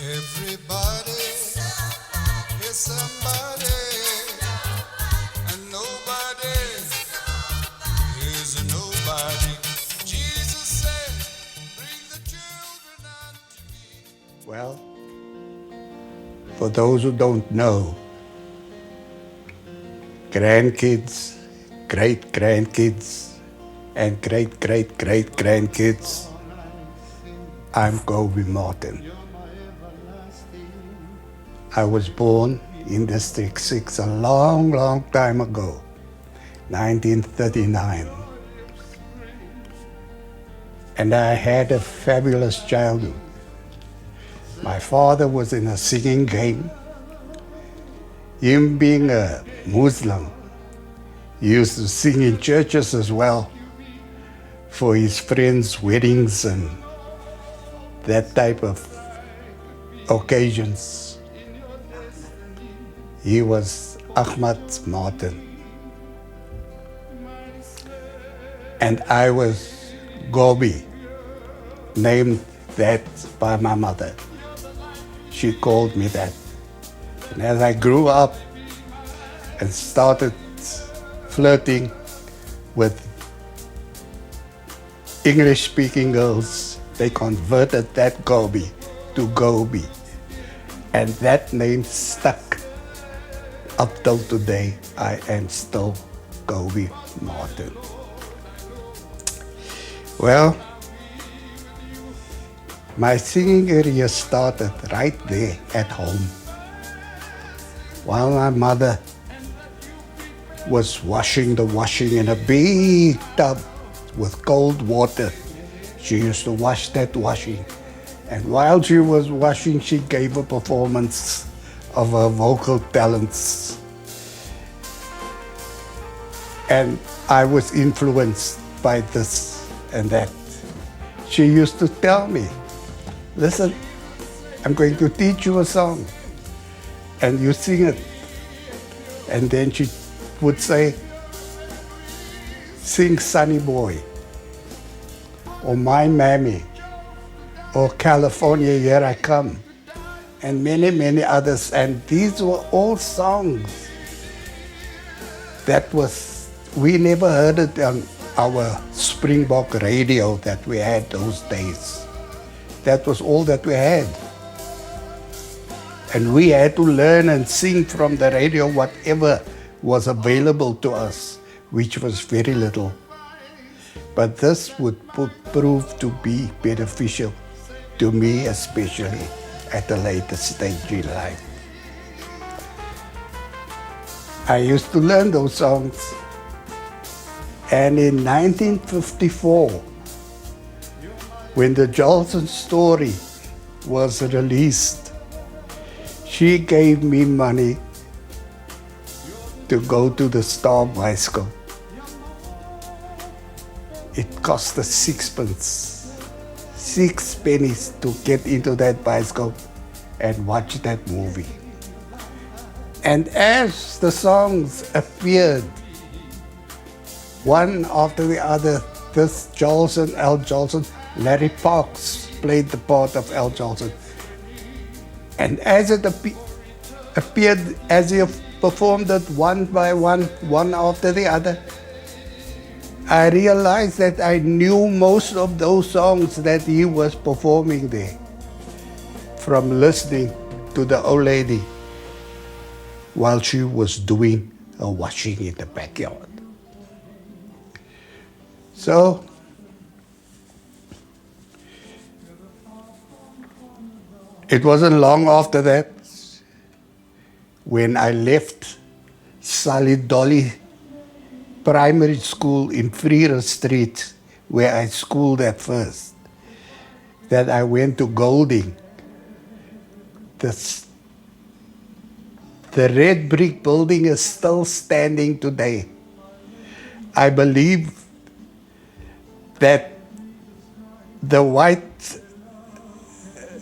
Everybody is somebody, and nobody is a nobody. Jesus said, bring the children unto me. Well, for those who don't know, grandkids, great-grandkids, and great-great-great-grandkids, I'm Gobi Martin. I was born in District 6 a long, long time ago, 1939. And I had a fabulous childhood. My father was in a singing game. Him being a Muslim, he used to sing in churches as well for his friends' weddings and that type of occasions. He was Ahmad Martin. And I was Gobi, named that by my mother. She called me that. And as I grew up and started flirting with English-speaking girls, they converted that Gobi to Gobi. And that name stuck. Up till today, I am still Gobi Martin. Well, my singing career started right there at home. While my mother was washing the washing in a big tub with cold water, she used to wash that washing. And while she was washing, she gave a performance of her vocal talents. And I was influenced by this and that. She used to tell me, listen, I'm going to teach you a song and you sing it. And then she would say, sing Sunny Boy, or My Mammy, or California, Here I Come, and many, many others. And these were all songs that we never heard it on our Springbok radio that we had those days. That was all that we had. And we had to learn and sing from the radio whatever was available to us, which was very little. But this would prove to be beneficial to me, especially at a later stage in life. I used to learn those songs. And in 1954, when the Jolson story was released, she gave me money to go to the Star Bioscope. It cost us 6 pennies to get into that bioscope and watch that movie. And as the songs appeared, one after the other, this Jolson, Al Jolson, Larry Parks played the part of Al Jolson. And as it appeared, as he performed it one by one after the other, I realized that I knew most of those songs that he was performing there from listening to the old lady while she was doing her washing in the backyard. So, it wasn't long after that when I left Sally Dolly Primary School in Freer Street, where I schooled at first, that I went to Golding. The red brick building is still standing today. I believe that the white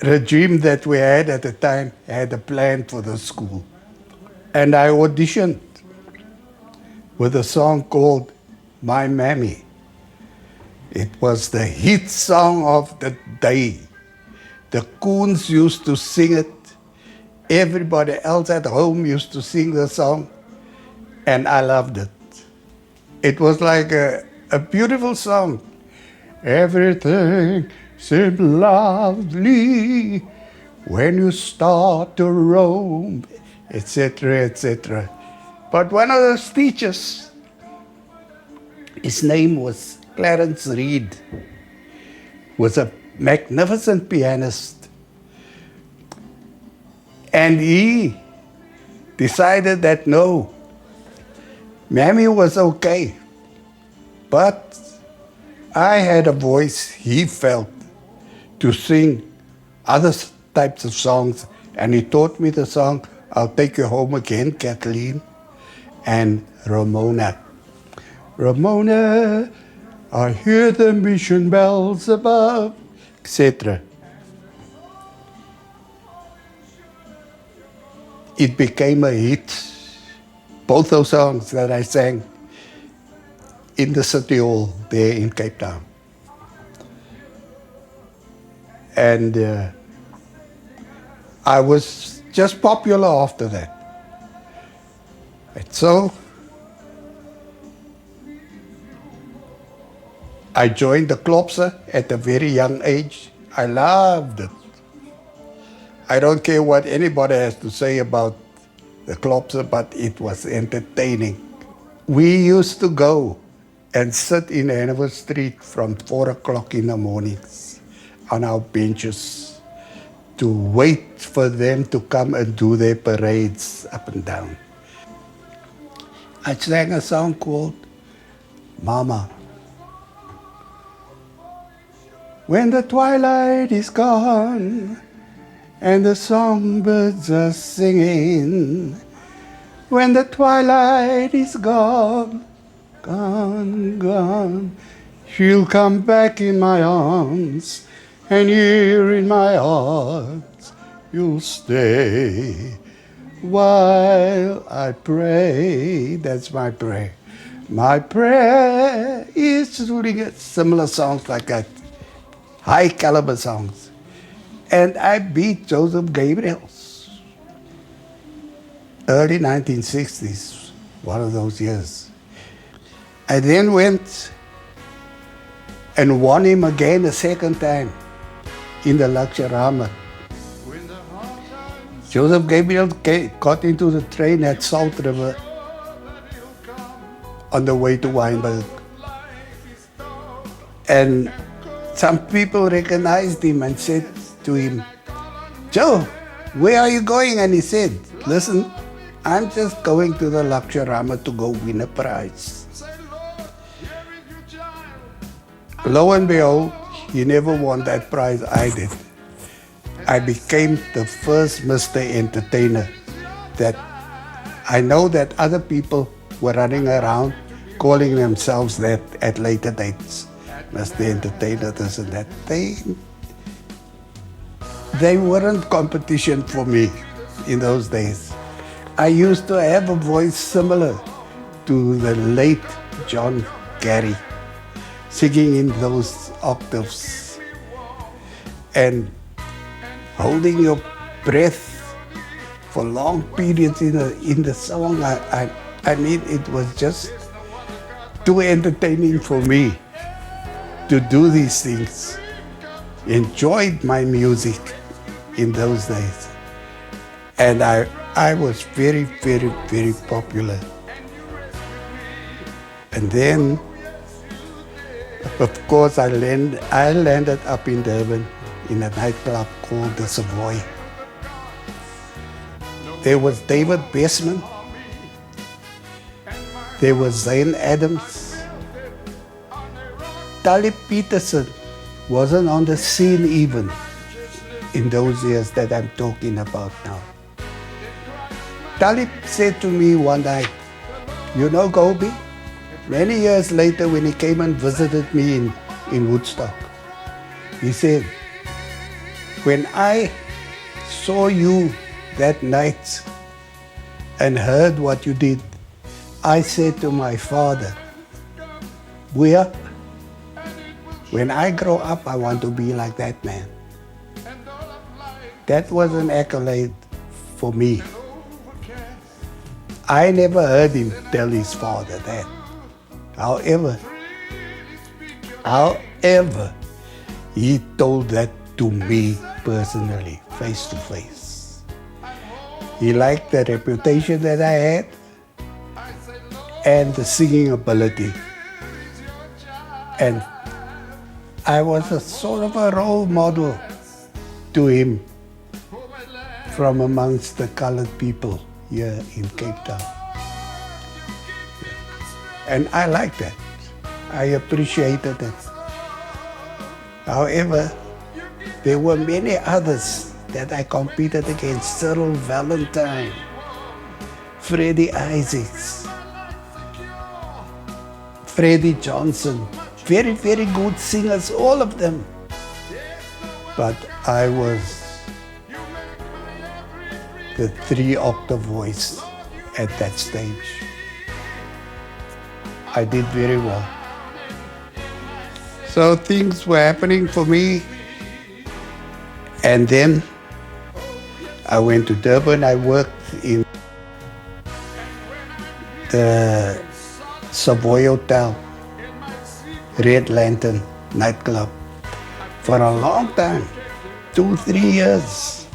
regime that we had at the time had a plan for the school. And I auditioned with a song called My Mammy. It was the hit song of the day. The coons used to sing it. Everybody else at home used to sing the song, and I loved it. It was like a beautiful song. Everything seemed lovely when you start to roam, etc., etc. But one of those teachers, his name was Clarence Reed, was a magnificent pianist. And he decided that no, Mammy was okay, but I had a voice, he felt, to sing other types of songs. And he taught me the song, I'll Take You Home Again, Kathleen, and Ramona. Ramona, I hear the mission bells above, etc. It became a hit. Both those songs that I sang in the City Hall there in Cape Town. And I was just popular after that. And so I joined the Klopse at a very young age. I loved it. I don't care what anybody has to say about the Klopse, but it was entertaining. We used to go and sit in Hanover Street from 4 o'clock in the mornings on our benches to wait for them to come and do their parades up and down. I sang a song called Mama. When the twilight is gone and the songbirds are singing, when the twilight is gone, gone, gone, she'll come back in my arms, and here in my arms you'll stay while I pray. That's my prayer. My prayer is to sing similar songs like that, high caliber songs. And I beat Joseph Gabriel's. Early 1960s, one of those years. I then went and won him again a second time in the Lakshya. Joseph Gabriel got into the train at Salt River on the way to Wynberg. And some people recognized him and said to him, Joe, where are you going? And he said, listen, I'm just going to the Lakshya to go win a prize. Lo and behold, he never won that prize. I did. I became the first Mr. Entertainer. That I know that other people were running around calling themselves that at later dates. Mr. Entertainer, this and that. They weren't competition for me in those days. I used to have a voice similar to the late John Gary, singing in those octaves and holding your breath for long periods in the song. I mean, it was just too entertaining for me to do these things. Enjoyed my music in those days. And I was very, very, very popular. And then, of course, I landed up in Durban in a nightclub called the Savoy. There was David Bestman. There was Zane Adams. Talib Peterson wasn't on the scene even in those years that I'm talking about now. Talib said to me one night, you know, Gobi, many years later when he came and visited me in Woodstock, he said, when I saw you that night and heard what you did, I said to my father, when I grow up, I want to be like that man. That was an accolade for me. I never heard him tell his father that. However, he told that to me personally, face to face. He liked the reputation that I had and the singing ability. And I was a sort of a role model to him from amongst the colored people here in Cape Town. And I liked that. I appreciated it. However, there were many others that I competed against. Cyril Valentine, Freddie Isaacs, Freddie Johnson. Very, very good singers, all of them. But I was the 3-octave voice at that stage. I did very well. So things were happening for me. And then I went to Durban. I worked in the Savoy Hotel, Red Lantern Nightclub for a long time, 2-3 years.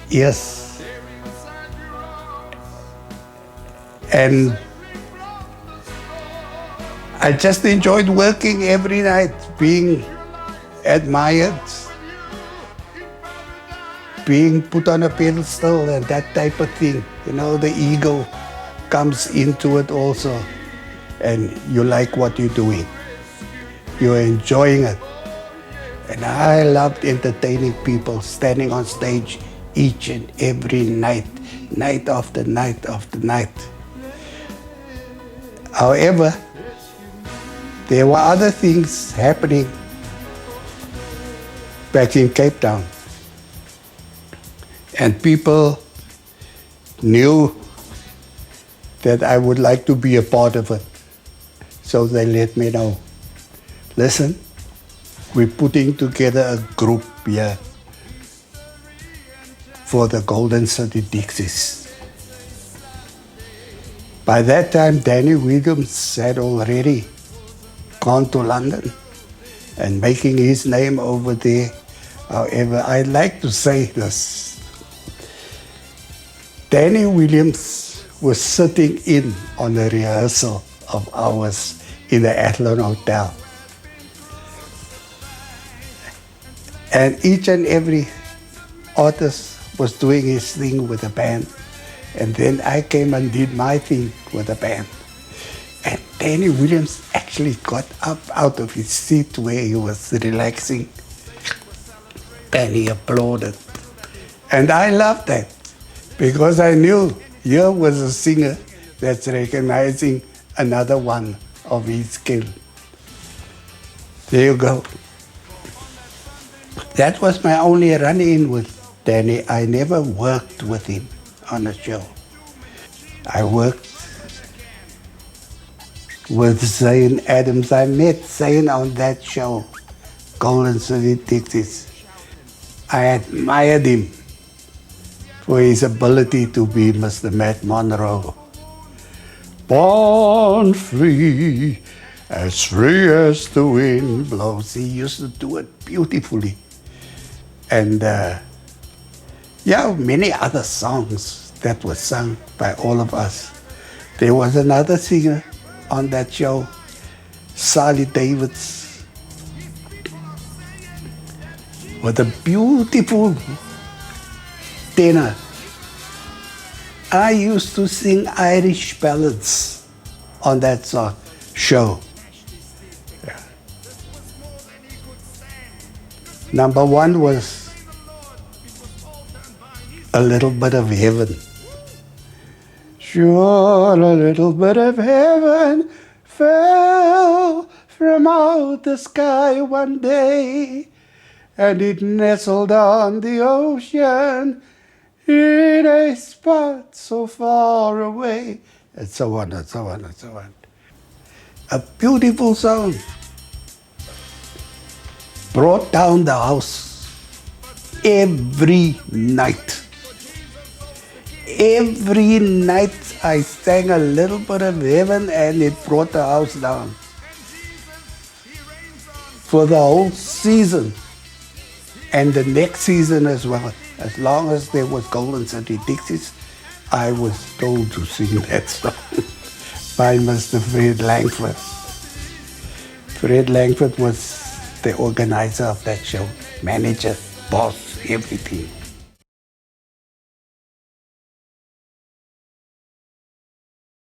Yes. And I just enjoyed working every night, being admired, being put on a pedestal and that type of thing. You know, the ego comes into it also. And you like what you're doing. You're enjoying it. And I loved entertaining people, standing on stage each and every night, night after night after night. However, there were other things happening back in Cape Town. And people knew that I would like to be a part of it. So they let me know, listen, we're putting together a group here for the Golden City Dixies. By that time, Danny Williams had already gone to London and making his name over there. However, I'd like to say this. Danny Williams was sitting in on a rehearsal of ours in the Athlone Hotel. And each and every artist was doing his thing with the band. And then I came and did my thing with the band. And Danny Williams actually got up out of his seat where he was relaxing. And he applauded. And I loved that because I knew here was a singer that's recognizing another one of his skill. There you go. That was my only run-in with Danny. I never worked with him on a show. I worked with Zane Adams. I met Zane on that show, Golden City Dixies. I admired him for his ability to be Mr. Matt Monroe. Born free as the wind blows. He used to do it beautifully. And many other songs that were sung by all of us. There was another singer on that show, Sally Davids, with a beautiful tenor. I used to sing Irish ballads on that show. Yeah. Number one was A Little Bit of Heaven. Sure, a little bit of heaven fell from out the sky one day, and it nestled on the ocean in a spot so far away, and so on and so on and so on. A beautiful song. brought down the house every night. Every night I sang a little bit of heaven and it brought the house down. For the whole season and the next season as well. As long as there was Golden City Dixies, I was told to sing that song by Mr. Fred Langford. Fred Langford was the organizer of that show, manager, boss, everything.